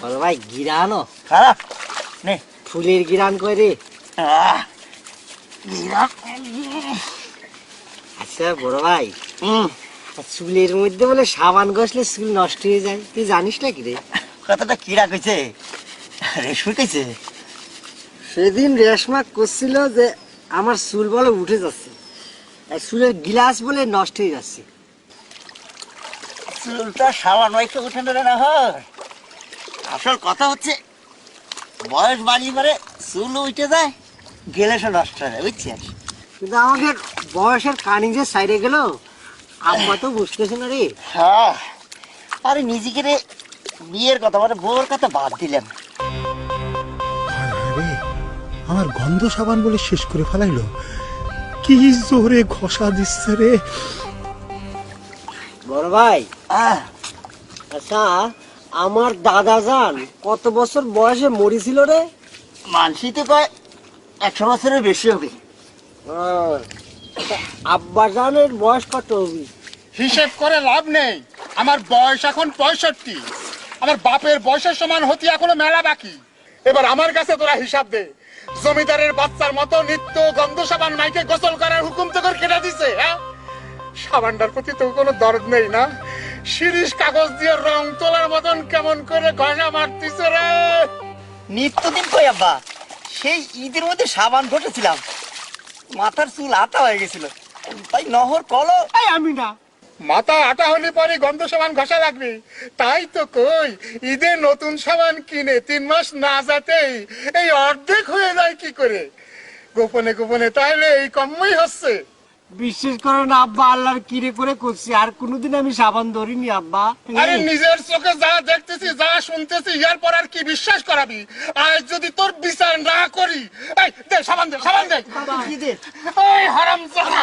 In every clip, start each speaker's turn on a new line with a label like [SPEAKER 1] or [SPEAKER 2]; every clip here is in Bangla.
[SPEAKER 1] বড় ভাই গিরানো
[SPEAKER 2] খারাপ নে
[SPEAKER 1] ফুলের গিরান করে। আচ্ছা বড় ভাই, চুলের মধ্যে বলে সাবান ঘষলে চুল নষ্ট হয়ে যায়, তুই জানিস না কি রে?
[SPEAKER 2] কথাটা কিরা কইছে? রেশমি কইছে?
[SPEAKER 1] সেদিন রেশমা করছিল যে আমার চুল বলে উঠে যাচ্ছে, আর চুলের গিলাস বলে নষ্ট হয়ে যাচ্ছে।
[SPEAKER 2] চুলটা সাবান মাইকে উঠে না হয়, আসল কথা হচ্ছে বয়স বাড়ি পরে চুল উঠে যায়, গেলেসও নষ্ট হয়, বুঝছিস?
[SPEAKER 1] কিন্তু আমাদের বয়সের কানিং যে সাইডে গেল, আব্বা তো বুঝতেছে না রে।
[SPEAKER 2] হ্যাঁ, আরে নিজেকে রে বিয়ের কথা মানে বউর কথা বাদ দিলাম।
[SPEAKER 3] আরে আমার গন্ধ সাবান বলে শেষ করে ফেলাইলো, কি জোরে ঘষা দিচ্ছে রে।
[SPEAKER 1] বড় ভাই, আচ্ছা আমার দাদা যান কত বছর বয়সে মরিছিল রে?
[SPEAKER 2] মানসি তো কয় 100 বছরের বেশি হবে।
[SPEAKER 1] আব্বা জানের বয়স কত হবে?
[SPEAKER 4] হিসেব করে লাভ নেই, আমার বয়স এখন 65, আমার বাপের বয়সের সমান হতে এখনো মেলা বাকি। এবার আমার কাছে তোরা হিসাব দে, জমিদারের বাচ্চার মতো নিত্য গন্ধ সাবান মাইকে গোসল করার হুকুম তো করে কেটে দিছে। হ্যাঁ, সাবানটার প্রতি তো কোনো দরদ নেই না? শিরিষ কাগজ দিয়ে রং তোলার মতন কেমন করে গয়না মারতিছে রে।
[SPEAKER 2] নিত্যদিন কই আব্বা, সেই ঈদের মধ্যে সাবান ঘটেছিলাম, মাথার চুল আতা হয়ে গেছিল, তাই নহর কলো।
[SPEAKER 1] আমি না,
[SPEAKER 4] মাথা আটা হলে পরে গন্ধ সাবান ঘষা লাগবে, তাই তো কই ঈদে নতুন সাবান কিনে 3 মাস না যেতেই এই অর্ধেক হয়ে যায় কি করে। গোপনে গোপনে তাহলে এই কমই হচ্ছে।
[SPEAKER 1] বিশ্বাস করো না আব্বা, আল্লাহর কিরে করে করছি, আর কোনোদিন আমি সাবান ধরিনি আব্বা।
[SPEAKER 4] আরে নিজের চোখে যা দেখতেছি যা শুনতেছি এর পর আর কি বিশ্বাস করাবি? আজ যদি তোর বিচার না করি, এই দে সাবান দে, সাবান দে।
[SPEAKER 2] কি দে?
[SPEAKER 4] এই হারামজাদা,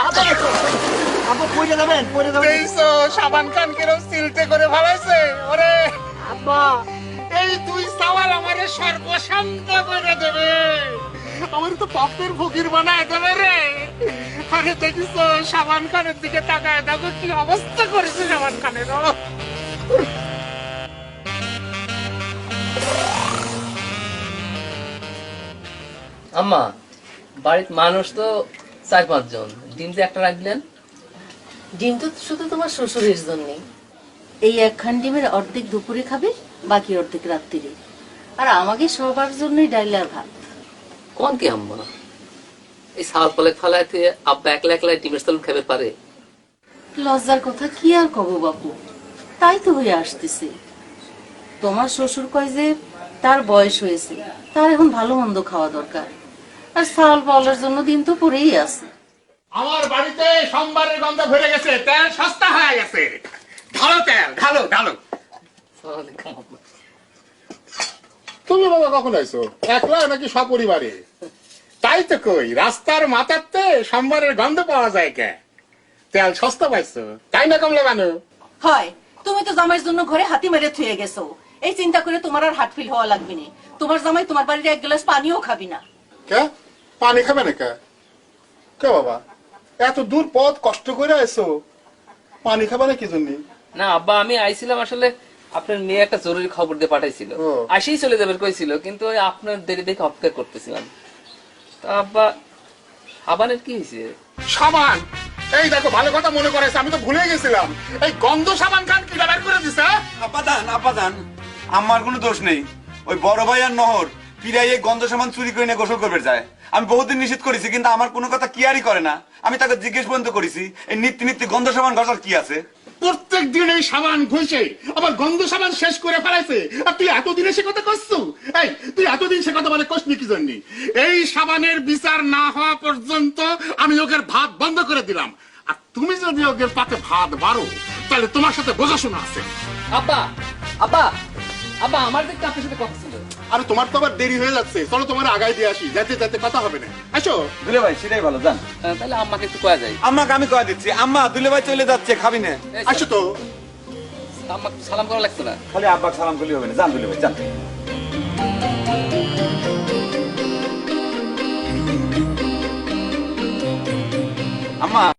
[SPEAKER 2] আব্বা পড়ে যাবেন, পড়ে যাবেন।
[SPEAKER 4] দেখছো সাবান খান কিরম সিলটে করে ফেলাইছে। ওরে
[SPEAKER 1] আব্বা,
[SPEAKER 4] এই দুই সওয়াল আমারে সর্বশান্ত করে দেবে, আমার তো পাপের ফকির বানায় দেবে রে। আরে দেখিস সাবান খানের দিকে তাকায় দেখো কি অবস্থা করেছে সাবান খানের।
[SPEAKER 5] আম্মা, বাড়ির মানুষ তো 4-5 জন, ডিম তো একটা রাখলেন।
[SPEAKER 6] ডিম তো শুধু তোমার শ্বশুরের জন্যে। এই একখান ডিমের অর্ধেক দুপুরে খাবে, বাকি অর্ধেক রাত্রিরে। আর আমাকে সবার জন্যই ডাইল আর ভাত।
[SPEAKER 5] কোন কি আম্মা, এই সাল পালে ফালাইতে আব্বা একলা একলা ডিমের সালুন খাবে পারে?
[SPEAKER 6] লজ্জার কথা কি আর কব বাপু, তাই তো হয়ে আসতেছে। তোমার শ্বশুর কয় যে তার বয়স হয়েছে, তার এখন ভালো মন্দ খাওয়া দরকার, আর চাল পাওয়ার জন্য দিন তো পড়েই আছে।
[SPEAKER 4] আমার বাড়িতে সোমবারের গন্ধ ভরে গেছে, তেল সস্তা হয়ে গেছে। ঢালো তেল, ঢালো ঢালো। তুমি বাবা কখন আইছো? একলা নাকি সপরিবারে? তাই তো কই রাস্তার মাথাতে সোমবারের গন্ধ পাওয়া যায় কে? তেল সস্তা পাইছো তাই না কমলা বানু?
[SPEAKER 6] হয়, তুমি তো জামাইয়ের জন্য ঘরে হাতি মেরে থুয়ে গেছো, এই চিন্তা করে তোমার আর হার্ট ফিল হওয়া লাগবে না। তোমার জামাই তোমার বাড়ির 1 গ্লাস পানিও খাবি না।
[SPEAKER 4] কে পানি খাবে না কে? কে বাবা এত দূর পথ কষ্ট করে আইছো, পানি খাবে না কি জন্য?
[SPEAKER 5] না আব্বা, আমি আইছিলাম আসলে আপনার মেয়ে একটা জরুরি খবর দিয়ে পাঠাইছিল,
[SPEAKER 4] ও।
[SPEAKER 5] আসেই চলে যাবে কইছিল, কিন্তু ওই আপনার দেরি দেখে অপেক্ষা করতেছিলাম। তা আব্বা, সাবানের কি হয়েছে?
[SPEAKER 4] সাবান? এই দেখো ভালো কথা মনে করেছে, আমি তো ভুলে গেছিলাম। এই গন্ধ সাবান খান কি বের করে দিছে?
[SPEAKER 7] আপাদান আমার কোনো দোষ নেই। ওই বড় ভাই আর নহর পিরাই এই গন্ধ সামান চুরি করে নিয়ে গোসল করবে যায়। আমি বহুদিন নিষেধ করেছি, কিন্তু আমার কোনো কথা কেয়ারই করে না। আমি তাকে জিজ্ঞেস পর্যন্ত করেছি এই নিত্য গন্ধ সামান ঘষার কি আছে।
[SPEAKER 4] প্রত্যেক দিন এই সাবান ঘষে আবার গন্ধ সাবান শেষ করে ফেলাইছে, আর তুই এতদিনে সে কথা করছো? এই তুই এতদিন সে কথা বলে কসনি কি জন্য? এই সাবানের বিচার না হওয়া পর্যন্ত আমি ওকে ভাত বন্ধ করে দিলাম, আর তুমি যদি ওকে পাতে ভাত বাড়ো তাহলে তোমার সাথে বোঝাশোনা আছে।
[SPEAKER 5] আব্বা আব্বা আব্বা, আমার দেখতে আপনার সাথে কথা ছিল।
[SPEAKER 4] আর তোমার তো আবার দেরি হয়ে যাচ্ছে, চলো তোমার আগায় দিয়ে আসি, যাতে যাতে কথা হবে না। আসো
[SPEAKER 7] দুলে ভাই সেটাই ভালো জান।
[SPEAKER 5] তাহলে আম্মাকে একটু কয়া যায়।
[SPEAKER 7] আম্মাকে আমি কয়ে দিচ্ছি, আম্মা দুলে ভাই চলে যাচ্ছে, খাবি না?
[SPEAKER 4] আসো তো।
[SPEAKER 5] আম্মাকে সালাম করা লাগতো না?
[SPEAKER 7] খালি আব্বাকে সালাম করলে হবে না, জান দুলে ভাই জান। আম্মা